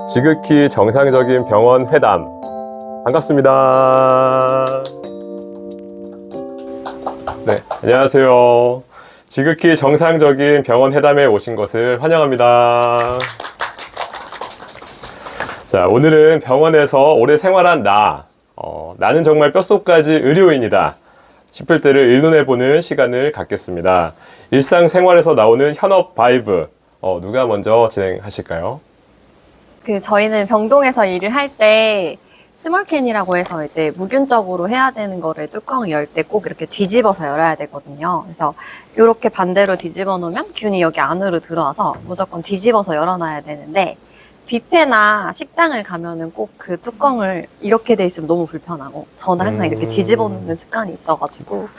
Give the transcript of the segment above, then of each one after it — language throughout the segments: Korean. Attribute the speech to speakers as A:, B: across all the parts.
A: 지극히 정상적인 병원 회담. 반갑습니다. 네, 안녕하세요. 지극히 정상적인 병원 회담에 오신 것을 환영합니다. 자, 오늘은 병원에서 오래 생활한 나는 정말 뼛속까지 의료인이다 싶을 때를 의논해보는 시간을 갖겠습니다. 일상생활에서 나오는 현업 바이브, 누가 먼저 진행하실까요?
B: 저희는 병동에서 일을 할 때 스몰캔이라고 해서 이제 무균적으로 해야 되는 거를 뚜껑을 열 때 꼭 이렇게 뒤집어서 열어야 되거든요. 그래서 이렇게 반대로 뒤집어 놓으면 균이 여기 안으로 들어와서 무조건 뒤집어서 열어놔야 되는데, 뷔페나 식당을 가면은 꼭 그 뚜껑을 이렇게 돼 있으면 너무 불편하고, 저는 항상 이렇게 뒤집어 놓는 습관이 있어가지고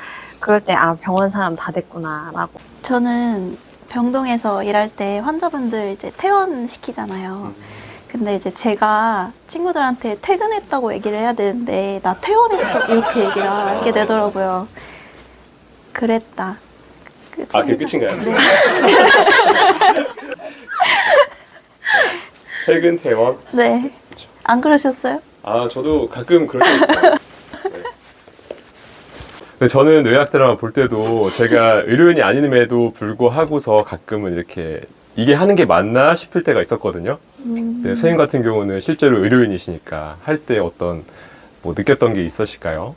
B: 그럴 때 병원 사람 다 됐구나 라고.
C: 저는 병동에서 일할 때 환자분들 이제 퇴원시키잖아요. 근데 이제 제가 친구들한테 퇴근했다고 얘기를 해야 되는데, 나 퇴원했어 이렇게 얘기를 하게 되더라고요. 그랬다.
A: 그게 끝인가요?
C: 네.
A: 퇴근, 퇴원?
C: 네. 안 그러셨어요?
A: 저도 가끔 그럴 때 있어요. 네. 저는 의학 드라마 볼 때도 제가 의료인이 아님에도 불구하고서 가끔은 이렇게 이게 하는 게 맞나 싶을 때가 있었거든요. 네, 선생님 같은 경우는 실제로 의료인이시니까 할 때 어떤 느꼈던 게 있으실까요?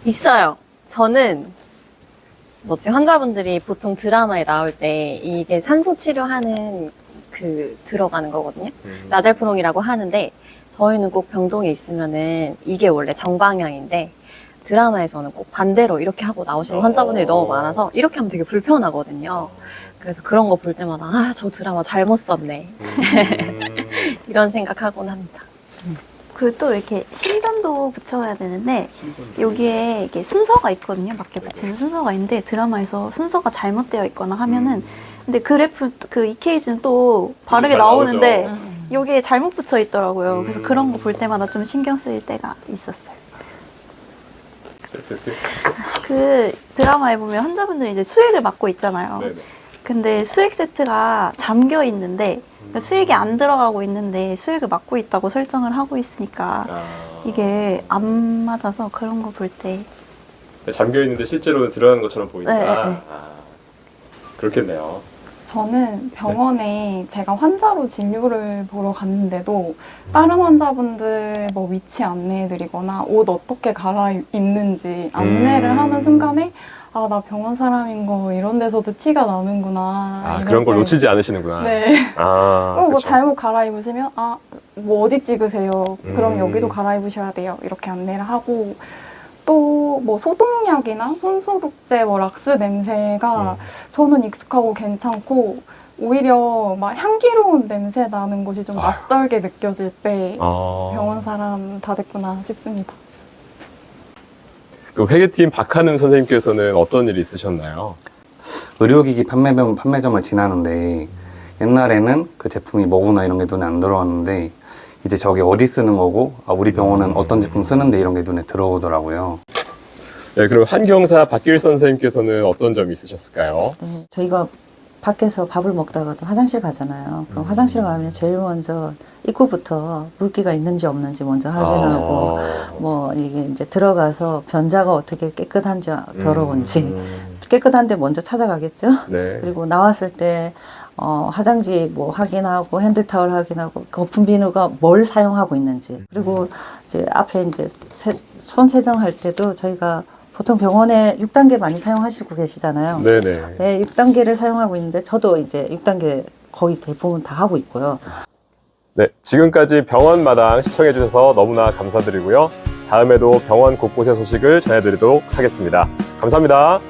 B: 있어요. 저는 환자분들이 보통 드라마에 나올 때 이게 산소 치료하는 들어가는 거거든요. 나젤프롱이라고 하는데, 저희는 꼭 병동에 있으면은 이게 원래 정방향인데 드라마에서는 꼭 반대로 이렇게 하고 나오시는 환자분들이 너무 많아서 이렇게 하면 되게 불편하거든요. 그래서 그런 거 볼 때마다 저 드라마 잘못 썼네 이런 생각하곤 합니다.
C: 그리고 또 이렇게 심전도 붙여야 되는데, 여기에 이게 순서가 있거든요. 맞게 붙이는 순서가 있는데, 드라마에서 순서가 잘못되어 있거나 하면은, 근데 EKG는 또 바르게 나오는데 여기에 잘못 붙여 있더라고요. 그래서 그런 거 볼 때마다 좀 신경 쓰일 때가 있었어요. 그 드라마에 보면 환자분들이 이제 수액을 맞고 있잖아요.
A: 네네.
C: 근데 수액 세트가 잠겨 있는데, 그러니까 수액이 안 들어가고 있는데 수액을 맞고 있다고 설정을 하고 있으니까 이게 안 맞아서, 그런 거 볼 때.
A: 잠겨 있는데 실제로는 들어가는 것처럼 보인다.
C: 네.
A: 그렇겠네요.
D: 저는 병원에 제가 환자로 진료를 보러 갔는데도 다른 환자분들 위치 안내해드리거나 옷 어떻게 갈아입는지 안내를 하는 순간에 나 병원 사람인 거 이런 데서도 티가 나는구나.
A: 그런 걸 놓치지 않으시는구나.
D: 네.
A: 그쵸.
D: 잘못 갈아입으시면 어디 찍으세요? 그럼 여기도 갈아입으셔야 돼요. 이렇게 안내를 하고, 또 소독약이나 손소독제, 락스 냄새가 저는 익숙하고 괜찮고, 오히려 향기로운 냄새 나는 곳이 좀 낯설게 느껴질 때 병원 사람 다 됐구나 싶습니다.
A: 그 회계팀 박한음 선생님께서는 어떤 일이 있으셨나요?
E: 의료기기 판매점을 지나는데, 옛날에는 그 제품이 뭐구나 이런 게 눈에 안 들어왔는데, 이제 저게 어디 쓰는 거고, 우리 병원은 어떤 제품 쓰는데 이런 게 눈에 들어오더라고요.
A: 네, 그럼 한경사 박길 선생님께서는 어떤 점이 있으셨을까요?
F: 네, 저희가 밖에서 밥을 먹다가도 화장실 가잖아요. 그럼 화장실 가면 제일 먼저 입구부터 물기가 있는지 없는지 먼저 확인하고, 이게 이제 들어가서 변자가 어떻게 깨끗한지 더러운지, 깨끗한데 먼저 찾아가겠죠.
A: 네.
F: 그리고 나왔을 때 화장지 확인하고, 핸드타월 확인하고, 거품 비누가 뭘 사용하고 있는지, 그리고 이제 앞에 이제 손 세정할 때도 저희가 보통 병원에 6단계 많이 사용하시고 계시잖아요.
A: 네네.
F: 네, 6단계를 사용하고 있는데, 저도 이제 6단계 거의 대부분 다 하고 있고요.
A: 네, 지금까지 병원마당 시청해주셔서 너무나 감사드리고요. 다음에도 병원 곳곳의 소식을 전해드리도록 하겠습니다. 감사합니다.